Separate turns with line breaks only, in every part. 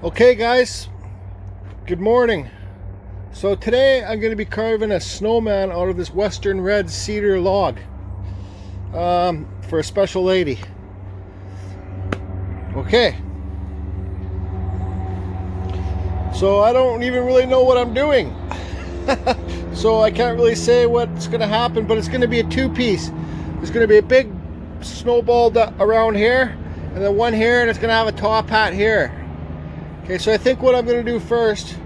Okay guys, good morning. So today I'm going to be carving a snowman out of this western red cedar log for a special lady. Okay, so I don't even really know what I'm doing. So I can't really say what's going to happen, but it's going to be a two-piece. There's going to be a big snowball around here and then one here, and it's going to have a top hat here. Okay, so I think what I'm going to do first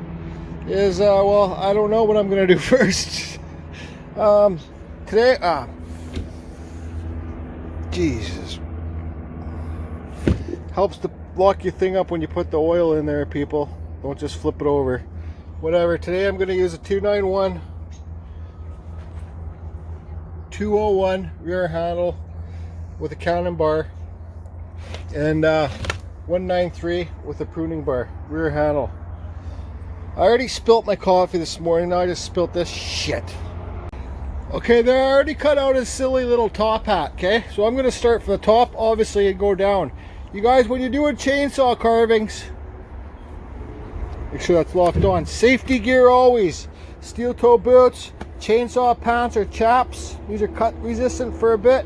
is, well, I don't know what I'm going to do first. Jesus. Helps to lock your thing up when you put the oil in there, people. Don't just flip it over. Whatever. Today I'm going to use a 201 rear handle with a cannon bar and 193 with a pruning bar rear handle. I already spilt my coffee this morning. Now I just spilt this shit. Okay, there I already cut out a silly little top hat. Okay, so I'm going to start from the top, obviously, and go down. You guys, when you're doing chainsaw carvings, make sure that's locked on. Safety gear always. Steel toe boots, chainsaw pants or chaps. These are cut resistant for a bit.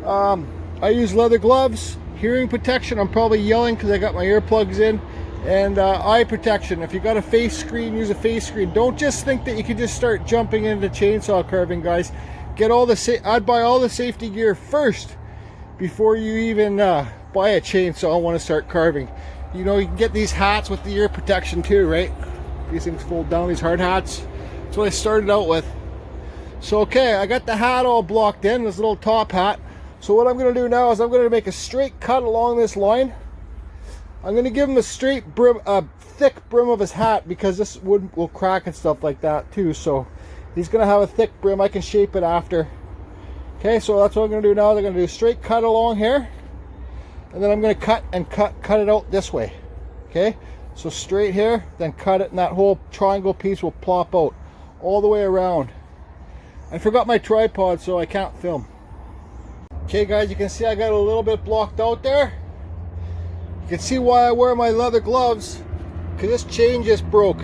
I use leather gloves. Hearing protection. I'm probably yelling because I got my earplugs in. And eye protection. If you got a face screen, use a face screen. Don't just think that you can just start jumping into chainsaw carving, guys. Get all the I'd buy all the safety gear first before you even buy a chainsaw and want to start carving. You know, you can get these hats with the ear protection too, right? These things fold down, these hard hats. That's what I started out with. So okay, I got the hat all blocked in, this little top hat. So what I'm going to do now is I'm going to make a straight cut along this line. I'm going to give him a straight brim, a thick brim of his hat, because this wood will crack and stuff like that too. So he's going to have a thick brim. I can shape it after. Okay, so that's what I'm going to do now. I'm going to do a straight cut along here, and then I'm going to cut it out this way. Okay, so straight here, then cut it, and that whole triangle piece will plop out all the way around. I forgot my tripod, so I can't film. Okay guys, you can see I got a little bit blocked out there. You can see why I wear my leather gloves, because this chain just broke.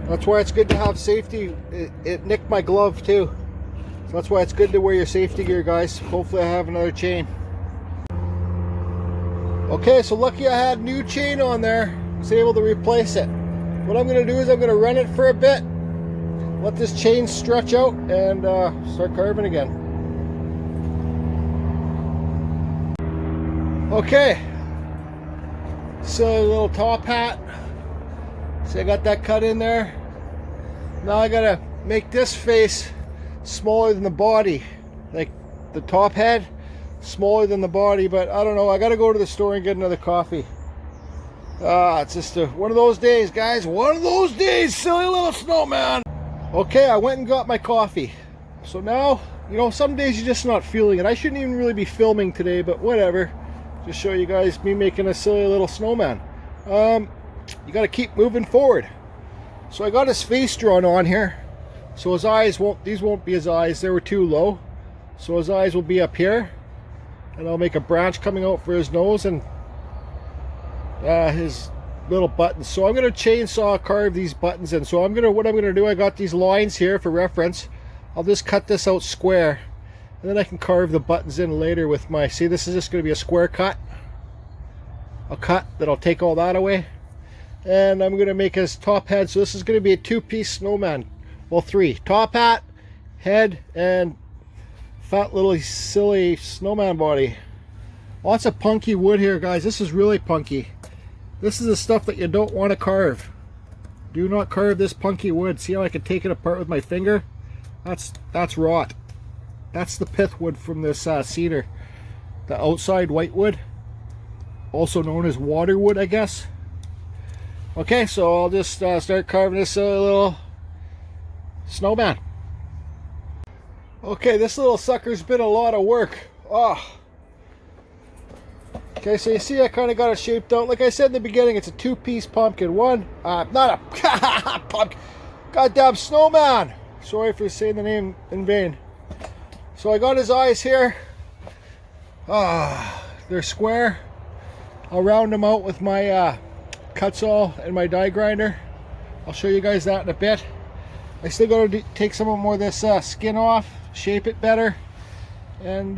That's why it's good to have safety. It nicked my glove too. So that's why it's good to wear your safety gear, guys. Hopefully I have another chain. Okay, so lucky I had new chain on there. I was able to replace it. What I'm going to do is I'm going to run it for a bit. Let this chain stretch out and start carving again. Okay, so a little top hat. See, I got that cut in there. Now I gotta make this face smaller than the body, like the top head smaller than the body, but I don't know. I gotta go to the store and get another coffee. It's just one of those days, guys. One of those days, silly little snowman. Okay, I went and got my coffee. So now, you know, some days you're just not feeling it. I shouldn't even really be filming today, but whatever. Just show you guys me making a silly little snowman. You got to keep moving forward. So I got his face drawn on here. So his eyes these won't be his eyes. They were too low. So his eyes will be up here. And I'll make a branch coming out for his nose and his little buttons. So I'm going to chainsaw carve these buttons in. So what I'm going to do, I got these lines here for reference. I'll just cut this out square. And then I can carve the buttons in later with my, see, this is just going to be a square cut. A cut that I'll take all that away. And I'm going to make his top head. So this is going to be a two-piece snowman. Well, three. Top hat, head, and fat little silly snowman body. Lots of punky wood here, guys. This is really punky. This is the stuff that you don't want to carve. Do not carve this punky wood. See how I can take it apart with my finger? That's rot. That's the pith wood from this cedar. The outside white wood, also known as water wood, I guess. Okay, so I'll just start carving this little snowman. Okay, this little sucker's been a lot of work. Oh. Okay, so you see I kind of got it shaped out. Like I said in the beginning, it's a two-piece pumpkin. Not a pumpkin. Goddamn snowman. Sorry for saying the name in vain. So I got his eyes here. They're square. I'll round them out with my Kutzall and my die grinder. I'll show you guys that in a bit. I still got to take some more of this skin off, shape it better. And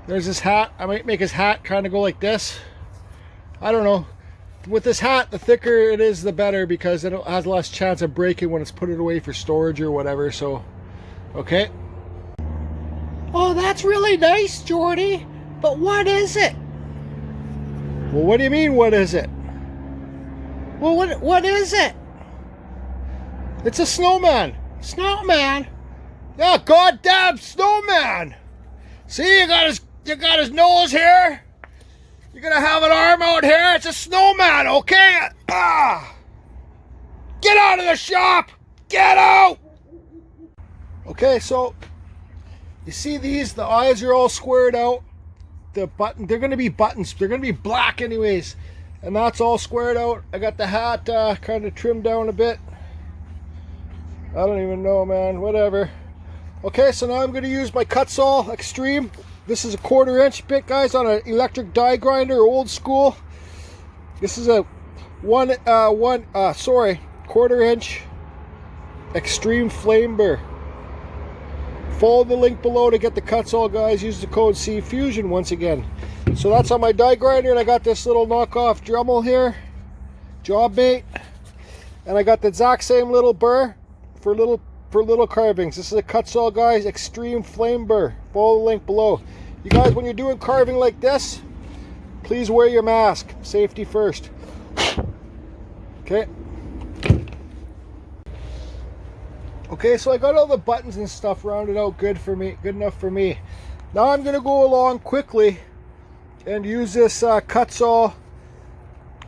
there's this hat. I might make his hat kind of go like this. I don't know. With this hat, the thicker it is, the better, because it has less chance of breaking when it's put it away for storage or whatever. So, okay.
Oh, that's really nice, Jordy. But what is it?
Well, what do you mean, what is it?
Well, what is it?
It's a snowman.
Snowman?
Yeah, goddamn snowman. See, you got his nose here. You're gonna have an arm out here. It's a snowman, okay? Get out of the shop! Get out! Okay, so you see these? The eyes are all squared out. They're gonna be buttons. They're gonna be black anyways, and that's all squared out. I got the hat kind of trimmed down a bit. I don't even know, man. Whatever. Okay, so now I'm gonna use my Kutzall Extreme. This is a 1/4 inch bit, guys, on an electric die grinder, old school. This is a 1/4 inch extreme flame burr. Follow the link below to get the Kutzall, guys. Use the code CFusion once again. So that's on my die grinder, and I got this little knockoff Dremel here, job bait, and I got the exact same little burr for little carvings. This is a Kutzall, guys, extreme flame burr. Follow the link below. You guys, when you're doing carving like this, please wear your mask. Safety first. Okay. Okay, so I got all the buttons and stuff rounded out good enough for me. Now I'm gonna go along quickly and use this Kutzall.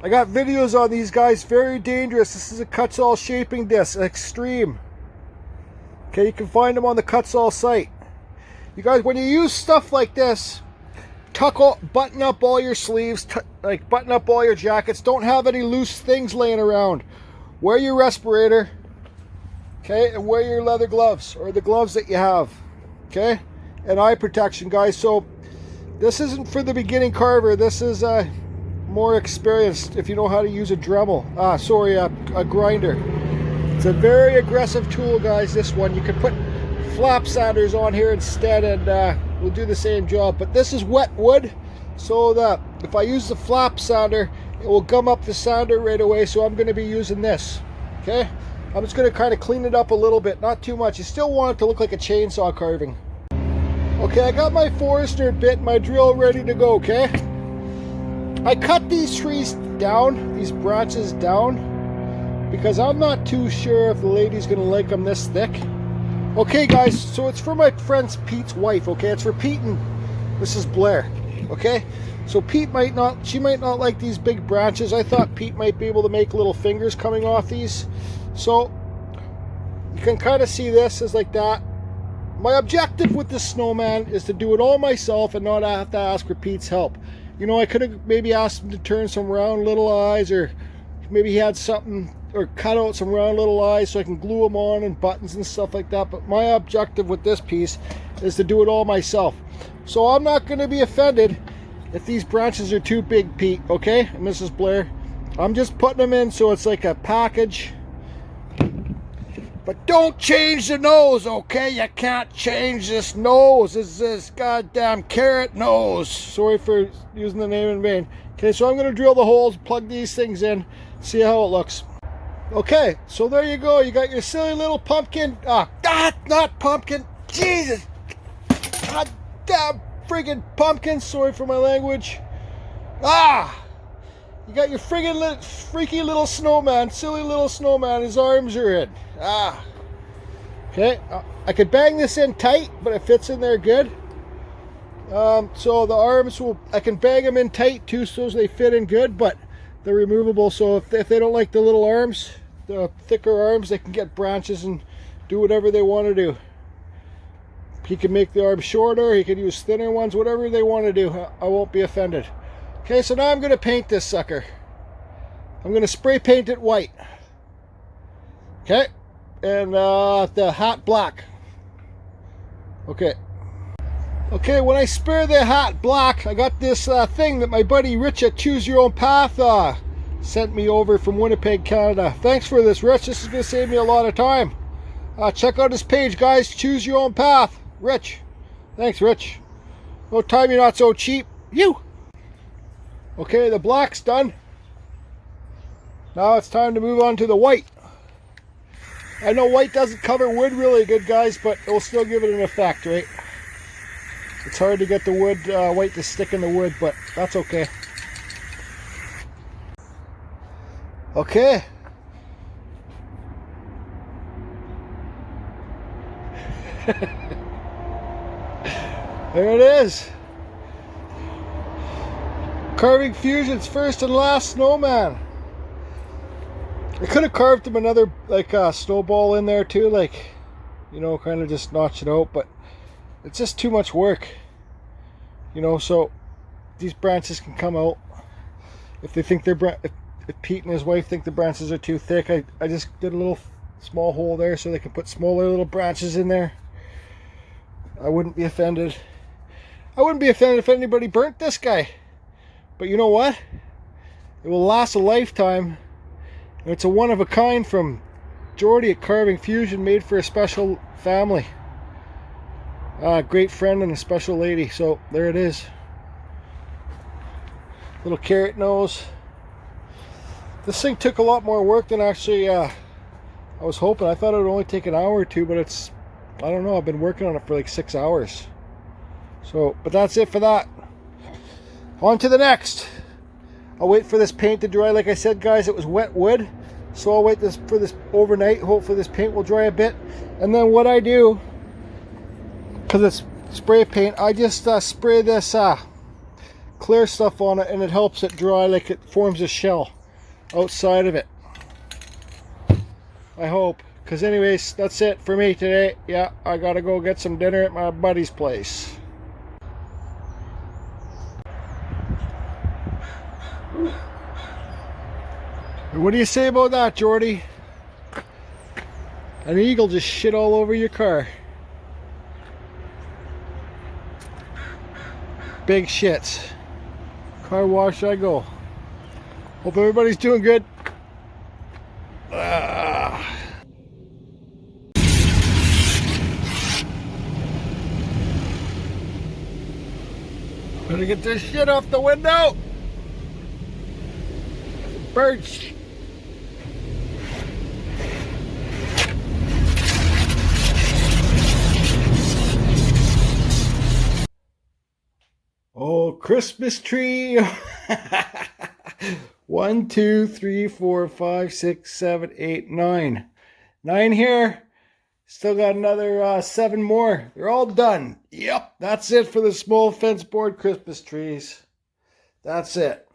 I got videos on these guys, very dangerous. This is a Kutzall shaping disc, extreme. Okay, you can find them on the Kutzall site. You guys, when you use stuff like this, button up all your sleeves, button up all your jackets. Don't have any loose things laying around. Wear your respirator, okay, and wear your leather gloves, or the gloves that you have, okay, and eye protection, guys. So this isn't for the beginning carver. This is more experienced if you know how to use a Dremel. A grinder. It's a very aggressive tool, guys, this one. You can put flap sanders on here instead, and we'll do the same job. But this is wet wood, so that if I use the flap sander, it will gum up the sander right away. So I'm going to be using this, okay? I'm just going to kind of clean it up a little bit, not too much. You still want it to look like a chainsaw carving. Okay, I got my Forester bit, my drill ready to go, okay? I cut these trees down, these branches down, because I'm not too sure if the lady's gonna like them this thick. Okay, guys, so it's for my friend's Pete's wife, okay? It's for Pete and Mrs. Blair, okay? So Pete might not like these big branches. I thought Pete might be able to make little fingers coming off these. So you can kind of see this as like that. My objective with this snowman is to do it all myself and not have to ask for Pete's help. You know, I could have maybe asked him to turn some round little eyes, or maybe he had something, or cut out some round little eyes so I can glue them on, and buttons and stuff like that. But my objective with this piece is to do it all myself. So I'm not going to be offended if these branches are too big, Pete, okay, Mrs. Blair. I'm just putting them in so it's like a package. But don't change the nose, okay? You can't change this nose. It's this goddamn carrot nose. Sorry for using the name in vain. Okay, so I'm going to drill the holes, plug these things in, see how it looks. Okay, so there you go. You got your silly little pumpkin. Not pumpkin. Jesus. Goddamn friggin' pumpkin. Sorry for my language. You got your friggin' freaky little snowman. Silly little snowman. His arms are in. Okay, I could bang this in tight, but it fits in there good. So the arms I can bang them in tight too, so they fit in good, but they're removable. So if they don't like the little arms, the thicker arms, they can get branches and do whatever they want to do. He can make the arms shorter, he can use thinner ones, whatever they want to do. I won't be offended. Okay, so now I'm going to paint this sucker. I'm going to spray paint it white. Okay, and the hat black. Okay. Okay, when I spray the hat black, I got this thing that my buddy Rich at Choose Your Own Path sent me over from Winnipeg, Canada. Thanks for this, Rich. This is going to save me a lot of time. Check out his page, guys. Choose Your Own Path. Rich. Thanks, Rich. No time you're not so cheap. You. Okay, the black's done. Now it's time to move on to the white. I know white doesn't cover wood really good, guys, but it will still give it an effect, right? It's hard to get the wood white to stick in the wood, but that's okay. Okay. There it is. Carving Fusion's first and last snowman. I could have carved him another like snowball in there too, like, you know, kind of just notch it out, but it's just too much work, you know. So these branches can come out if they think they're if Pete and his wife think the branches are too thick. I just did a little small hole there so they can put smaller little branches in there. I wouldn't be offended. I wouldn't be offended if anybody burnt this guy, but you know what, it will last a lifetime. And it's a one of a kind from Jordy at Carving Fusion, made for a special family. Great friend and a special lady. So there it is. Little carrot nose. This thing took a lot more work than actually I was hoping. I thought it would only take an hour or two, but it's, I don't know, I've been working on it for like 6 hours. So, but that's it for that. On to the next. I'll wait for this paint to dry. Like I said, guys, it was wet wood, so I'll wait for this overnight. Hopefully this paint will dry a bit. And then what I do, because it's spray paint, I just spray this clear stuff on it, and it helps it dry, like it forms a shell outside of it, I hope. Because anyways, that's it for me today. Yeah, I gotta go get some dinner at my buddy's place. What do you say about that, Jordy? An eagle just shit all over your car. Big shits. Car wash I go. Hope everybody's doing good. Better get this shit off the window. Birds. Oh, Christmas tree. 1, 2, 3, 4, 5, 6, 7, 8, 9. 9 here. Still got another 7 more. They're all done. Yep, that's it for the small fence board Christmas trees. That's it.